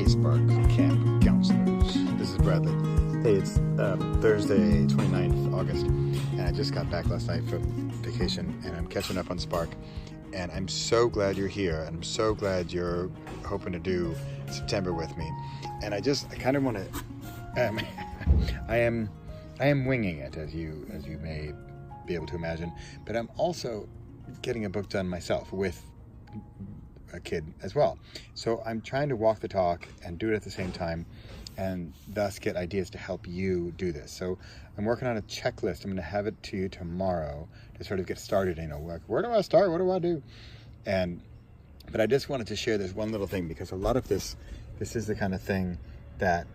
Hey, Spark Camp counselors. This is Bradley. Hey, it's Thursday, 29th August, and I just got back last night from vacation, and I'm catching up on Spark. And I'm so glad you're here, and I'm so glad you're hoping to do September with me. And I kind of want to. I am winging it, as you may be able to imagine. But I'm also getting a book done myself with a kid as well. So I'm trying to walk the talk and do it at the same time, and thus get ideas to help you do this. So I'm working on a checklist. I'm going to have it to you tomorrow to sort of get started. Like, where do I start? What do I do? But I just wanted to share this one little thing, because a lot of this is the kind of thing that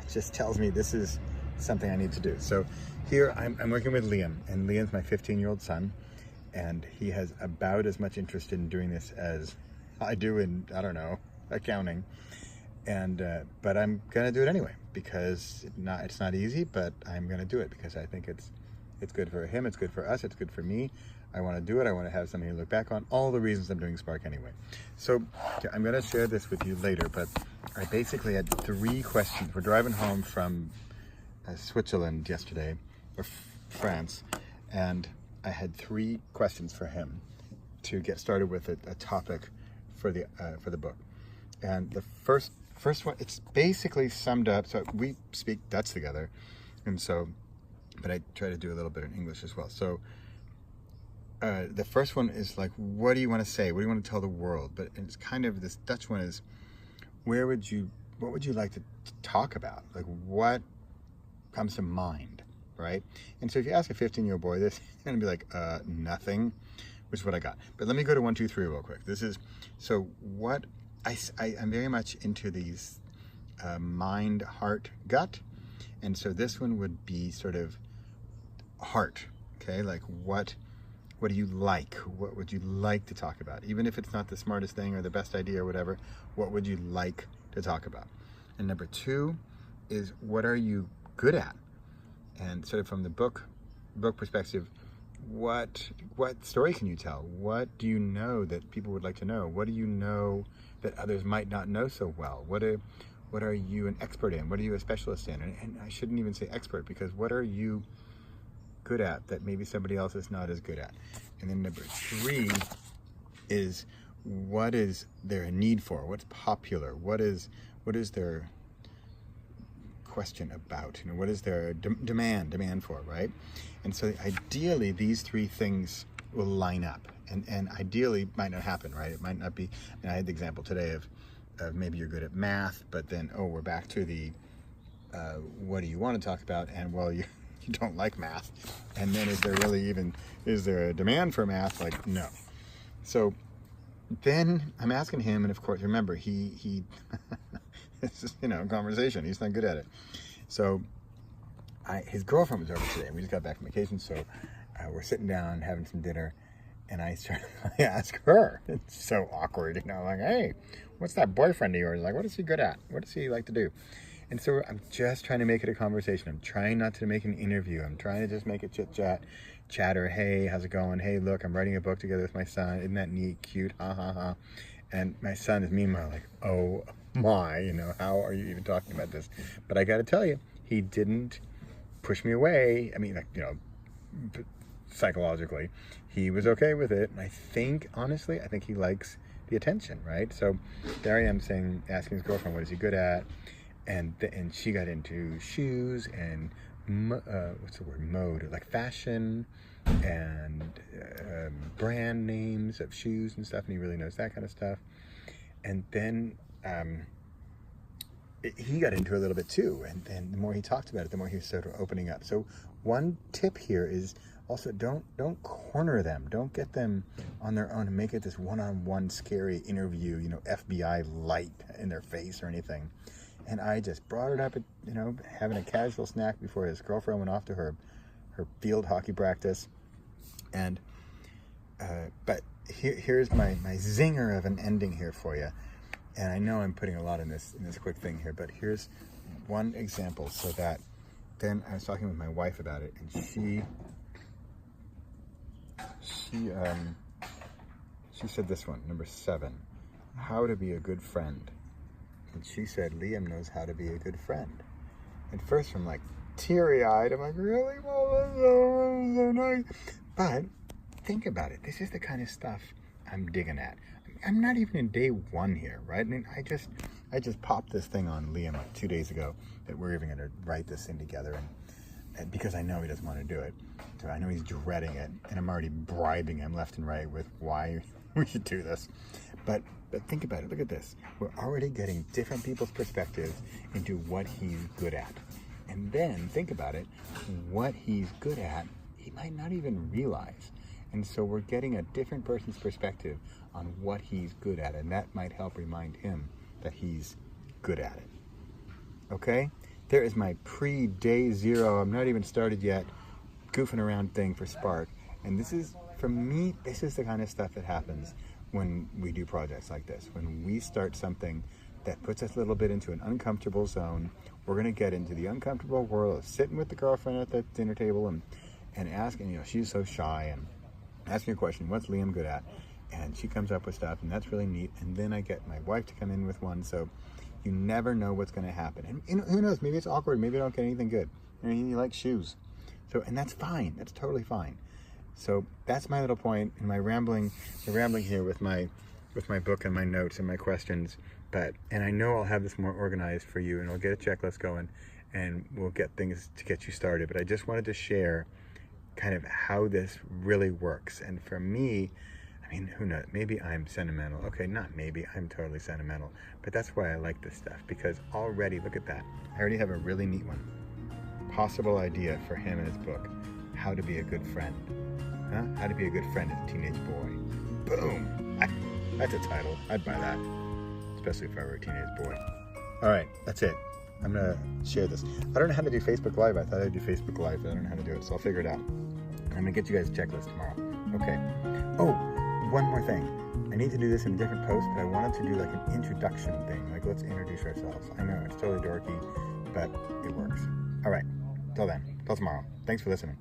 just tells me this is something I need to do. So here I'm working with Liam, and Liam's my 15-year-old son, and he has about as much interest in doing this as I do in, I don't know, accounting. But I'm gonna do it anyway, because it's not easy, but I'm gonna do it because I think it's good for him, it's good for us, it's good for me. I want to do it. I want to have something to look back on. All the reasons I'm doing Spark anyway. So I'm gonna share this with you later, but I basically had 3 questions. We're driving home from Switzerland yesterday, or France, and I had 3 questions for him to get started with a topic for the book. And the first one, it's basically summed up. So we speak Dutch together, and so, but I try to do a little bit in English as well. So the first one is like, what do you want to say? What do you want to tell the world? But it's kind of, this Dutch one is, what would you like to talk about? Like, what comes to mind, right? And so if you ask a 15-year-old boy this, he's going to be like, nothing, which is what I got. But let me go to 1, 2, 3 real quick. This is, so what, I'm very much into these mind, heart, gut. And so this one would be sort of heart, okay? Like, what do you like? What would you like to talk about? Even if it's not the smartest thing or the best idea or whatever, what would you like to talk about? And number 2 is, what are you good at? And sort of from the book perspective, what story can you tell? What do you know that people would like to know? What do you know that others might not know so well? What are you an expert in? What are you a specialist in? And I shouldn't even say expert, because what are you good at that maybe somebody else is not as good at? And then number 3 is, what is there a need for? What's popular? What is their question about? What is their demand for, right? And so ideally these 3 things will line up, and ideally might not happen, right? It might not be. And I had the example today of maybe you're good at math, but then we're back to the what do you want to talk about? And well, you don't like math, and then is there a demand for math? Like, no. So then I'm asking him, and of course, remember, he it's just, conversation. He's not good at it. So his girlfriend was over today, and we just got back from vacation, so we're sitting down having some dinner, and I ask her. It's so awkward, like, hey, what's that boyfriend of yours? Like, what is he good at? What does he like to do? And so I'm just trying to make it a conversation. I'm trying not to make an interview. I'm trying to just make it chatter. Hey, how's it going? Hey, look, I'm writing a book together with my son. Isn't that neat? Cute? Ha ha ha. And my son is meanwhile like, oh my, how are you even talking about this? But I got to tell you, he didn't push me away. I mean, psychologically, he was okay with it. And I think, honestly, he likes the attention, right? So there I am asking his girlfriend, what is he good at? And she got into shoes and what's the word? Mode, like fashion and brand names of shoes and stuff. And he really knows that kind of stuff. And then he got into it a little bit too. And then the more he talked about it, the more he was sort of opening up. So one tip here is also, don't corner them. Don't get them on their own and make it this one-on-one scary interview, FBI light in their face or anything. And I just brought it up at, having a casual snack before his girlfriend went off to her field hockey practice. And, but here's my zinger of an ending here for you. And I know I'm putting a lot in this quick thing here, but here's one example. So that then I was talking with my wife about it, and she said this one, number 7, how to be a good friend. And she said, Liam knows how to be a good friend. And first I'm like teary-eyed. I'm like, really? Well, that's so nice. But think about it. This is the kind of stuff I'm digging at. I'm not even in day one here, right? I mean, I just popped this thing on Liam like 2 days ago that we're even going to write this thing together, and because I know he doesn't want to do it. So I know he's dreading it, and I'm already bribing him left and right with why we should do this. But think about it. Look at this. We're already getting different people's perspectives into what he's good at. And then think about it. What he's good at, he might not even realize. And so we're getting a different person's perspective on what he's good at, and that might help remind him that he's good at it. Okay? There is my pre-day zero, I'm not even started yet, goofing around thing for Spark. And this is, for me, this is the kind of stuff that happens when we do projects like this. When we start something that puts us a little bit into an uncomfortable zone, we're going to get into the uncomfortable world of sitting with the girlfriend at the dinner table and asking, she's so shy, and asking a question, what's Liam good at? And she comes up with stuff, and that's really neat. And then I get my wife to come in with one, so you never know what's going to happen. And who knows, maybe it's awkward, maybe I don't get anything good. You like shoes. So, and that's fine, that's totally fine. So that's my little point in my rambling here with my book and my notes and my questions. And I know I'll have this more organized for you, and I'll get a checklist going, and we'll get things to get you started. But I just wanted to share kind of how this really works. And for me, I mean, who knows, maybe I'm sentimental. Okay, not maybe, I'm totally sentimental. But that's why I like this stuff, because already, look at that. I already have a really neat one. Possible idea for him in his book, How to Be a Good Friend. How to Be a Good Friend as a Teenage Boy. Boom! That's a title. I'd buy that, especially if I were a teenage boy. All right, that's it. I'm gonna share this. I don't know how to do Facebook Live. I thought I'd do Facebook Live, but I don't know how to do it, so I'll figure it out. I'm gonna get you guys a checklist tomorrow. Okay. Oh, one more thing. I need to do this in a different post, but I wanted to do like an introduction thing. Like, let's introduce ourselves. I know, it's totally dorky, but it works. All right. Till then. Till tomorrow. Thanks for listening.